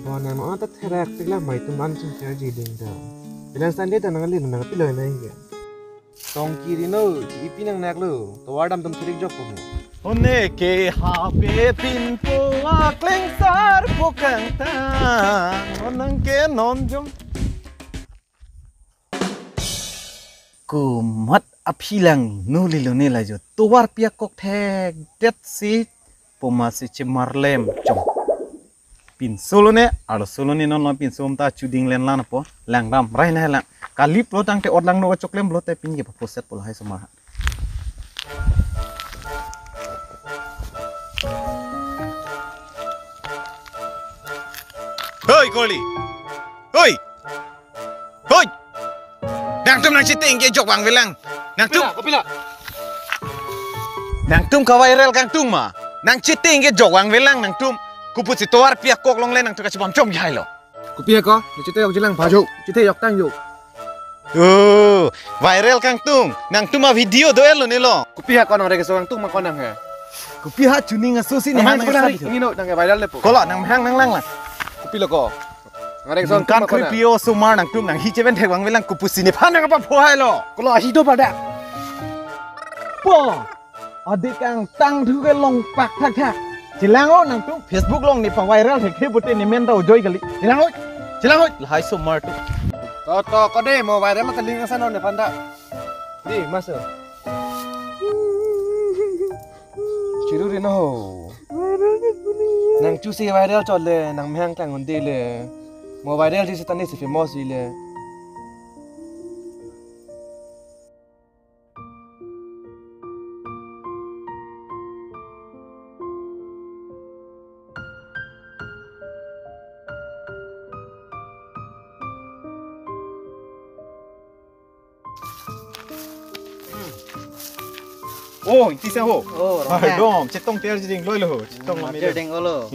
Bon, nama orang tak terak telah mai tu man cun cara jadi dah. Bila Sunday tak nangali nangal pilih naik ya. Tong kiri no, ipi nang nak lo. Tawadam tam serik jok kamu. One ke hape pinpo akleng sar pokang tang. Onang ke nonjong. Kumat apilang nuli lo nila jo. Tuar piak kok tag det si pomasi cemarlem jong. Pin solo ne, alo solo ne non pin som ta chuding len lan po, lang ram rai na lang. Kali pro tang te odlang no choklem blo te pin ge po set polo hai sama. Hoi Koli. Hoi. Hoi. Nang tum nang chiting ge jok wang velang. Nang tum. Nang tum ka viral kang tum ma. Nang chiting ge jok wang velang nang tum. Kuput si tuar piak kok long len nang tukar cibam com jahai lo. Kupiah ko, cite yok jelang baju, cite yok tang yok. Viral kang tung, nang tuma video doel lo nilo. Kupiah ko nang rega seorang tung makon nang he. Kupiah cuni ngasusi ni hang hari ini no nang viral le po. Kolok nang hang nang lang lah. Kupiah ko. Nang rega seorang kan kripio sumar nang tung nang hiceven thek wang velang kuput sini pan nang apa pohai lo. Kolok hidup pada. Po. Adik kang tang thuke long pak thak thak. Cilango nang tu Facebook long ni pang viral thek buti ni men tau joy kali. Cilango lahai sumar tu. To ko deh mau viral kan link sana ne panda. Di masuk. Ciru ri no. Nang cusi viral chole nang mehang tang undi le. Mau viral di setani si famous le. Oh, itu siapa? Oh, ramai. Dom, cetong tiar jadi loi lo, cetong lami. Jadi lo.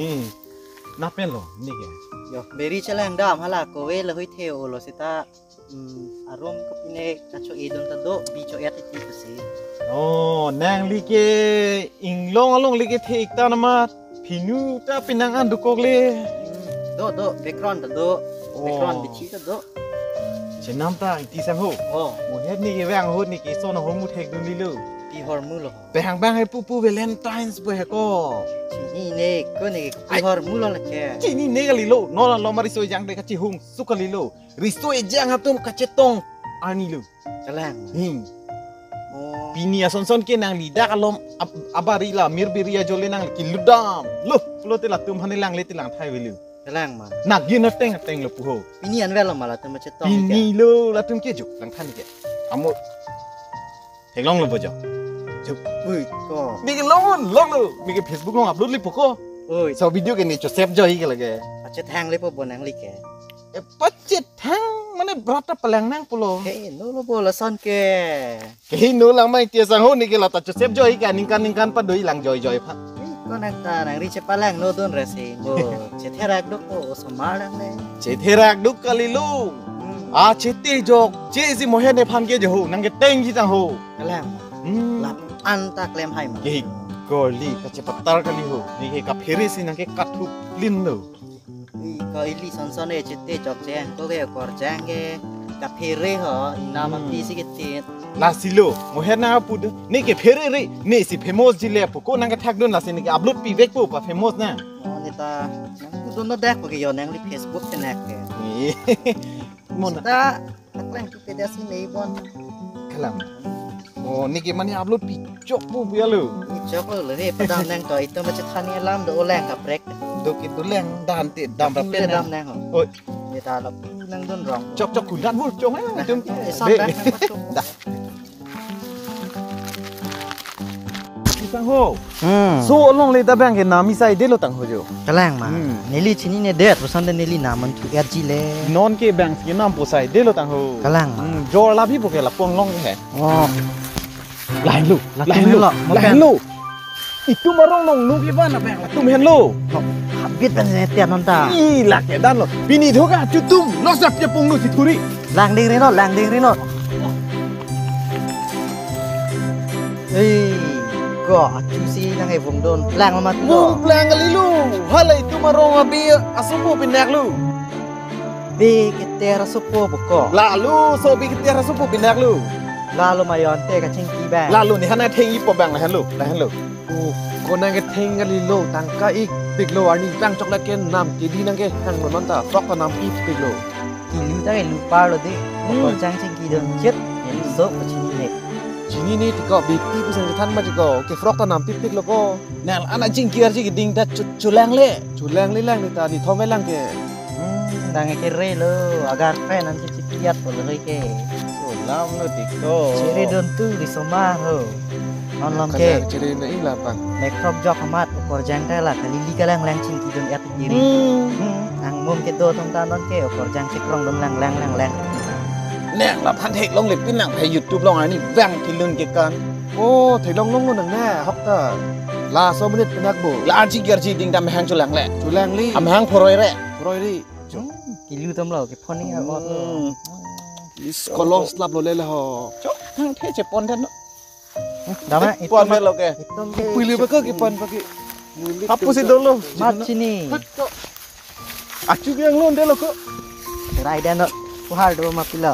Napen lo, ni ke? Yo, beri celang dam hala kowe le hui theo lo sita arom kapine kacho edon tado bicho yat ti kusi. Oh, nang like inglong along like the ikta nama pinu ta pinang an dukok le. Do background tado background bichi tado. Cenam ta itu siapa? Oh, muhet ni ke wang hut ni ke so na homu thek dun lilu. Pi hormu lo. Behang bang hai pupu Valentines bo heko. Cini ne ko ne pi hormu lo la ke. Cini ne kali lo, no la mari so jang de kaci hung sukali lo. Riso jang hatum kacetong ani lo. Celang. Oh. Pini ason ke nang lida kalom abari la mirbiria jole nang ki ludam. Lo, lo te la tum hanilang le tilang thai velu. Celang ma. Nak gin teng lo puho. Pini an velo mala tum cetong. Pini lo la tum ke juk lang than ke. Amo. Heglong lo bojo. Ui, ko. Bikin long lo, bikin Facebook long upload lip ko. Ui, so video ke ni cho save joy ke lage. Pacet hang le po bonang li ke. Pacet hang mana berata pelang nang pulo. Hey, no lo bola son ke. Ke no lang mai tia sang ho ni ke la ta cho save joy ke ningkan pa doi lang joy pa. Ko nang ta nang ri che palang no don rese. Bo, che therak dok ko somalang ne. Che therak duk kali lu. A chete jok, che si mohe ne phan ke jo ho, nang ke teng ji tang ho. Kalang. Lap anta klem hai ma. Ke gorli ka che patar kali ho. Ni ke ka pheri si nang ke kathu lin lo. Ko ili son son e chete jok che ko ke kor jang ke ka phere ho na ma pi si ke te. La silo, mohe na pud. Ni ke pheri re, ni si famous ji le ko nang ke thak don la si ni ke upload pi vek po pa famous na. Ni ta nang don no dak ko ke yo nang li Facebook te nak ke. Mon ta klem ki pe dasi nei bon. Kalam. Oh, ni ke mani upload pi chok bu bia lo. Chok lo le padam nang to itu ma chethani alam do oleng ka brek. Do ke tu leng dan te dam ra pen dam nang ho. Oi, ni ta la nang don rong. chok kun dan bu chong ai tum. Dah. Sang ho. So long le ta bang ke na mi sai de lo tang ho jo. Kalang ma. Neli chini ne det rosan de neli na man tu erji le. Non ke bang ke nam po sai de lo tang ho. Kalang ma. Jo la bi po ke la pong long ke. Oh. Lain lu. Itu marong nong nu ki ban bang la tum hen lo. Habit ban ne tian non ta. Ih, la ke dan lo. Bini thoka chutum lo sap ke pong nu si thuri. Lang ding ri no. ก็จูซีนั่งไอ้วงโดนแปลงมา Mu plang kali lu. Halai tu marong abi asupu pinak lu. เบกเตระสุโปบุกก็ Lalu so bi kita asupu pinak lu. ลาโลมายอนเตกับเชงกีแบง Lalu ni hana tengi po bang lahan lu. Lahan lu. โอ้คนนั่งก็เทงกันลิโลตังกะอีกติกโลอันนี้ตั้งจอกแล้วกันน้ำกีดีนั่งก็หังมันตาฟอกตาน้ำอีกติกโล กีลูตั้งไอ้ลูปาโลดิก็จังเชงกีเดินเจ็ดเห็นโซกชินีเน ทีนี้นี่ติกก็บีบที่ผู้สังเกตท่านมาติกก็เก็บฟอกตาน้ำติกแล้วก็ Nal anak jingkir ji ding ta culang le. จุดแรงนี่แรงในตานี่ท้องไม่แรงแก ดังไอ้เกเรโลอาการแฟนนั้นจะจิตยัดหมดเลยแก Sulam lu tiko. เชเรเดินตื้อดิสมาเฮนอนลองแก จะเรียนในอีหลาปัง ในครอบจอกมาดกอร์จังได้ละกะลิลิกะแรงแรงชิงกีโดนแอตติรีอังมุมเกโตตรงตานอนเกอกอร์จังชิกรองโดนแรงแรงแรงแรง Nè làพันเทกลงเล็บปิ้นหนังให้หยุดจูบลงอันนี้แว่งที่ลื่นเกี่ยวกัน โอ้ถึงลงนู่นนั่งแน่ฮอกเตอร์ลาโซมันนี่เป็นนักบุ แล้วอาจิเกียร์จีดิงดำแหงจุลังแหละ จุดแรงลี่ อำแหงพรอยแหละ รอยลี่ กีลูตำเหล่าเก็บพ่อนี่อ่ะ ก็ลองสลับโรเลยละฮอ จ๊กทั้งเทจะปนท่านเนาะ ดาวไหม ปนเป็นเราแก ปุยเลยไปก็กี่ปันปะกี่ Apa sih dulu? มาชินี Acu yang lu dia lo kok. ไรเดนเนาะผู้หาดูมาพิลา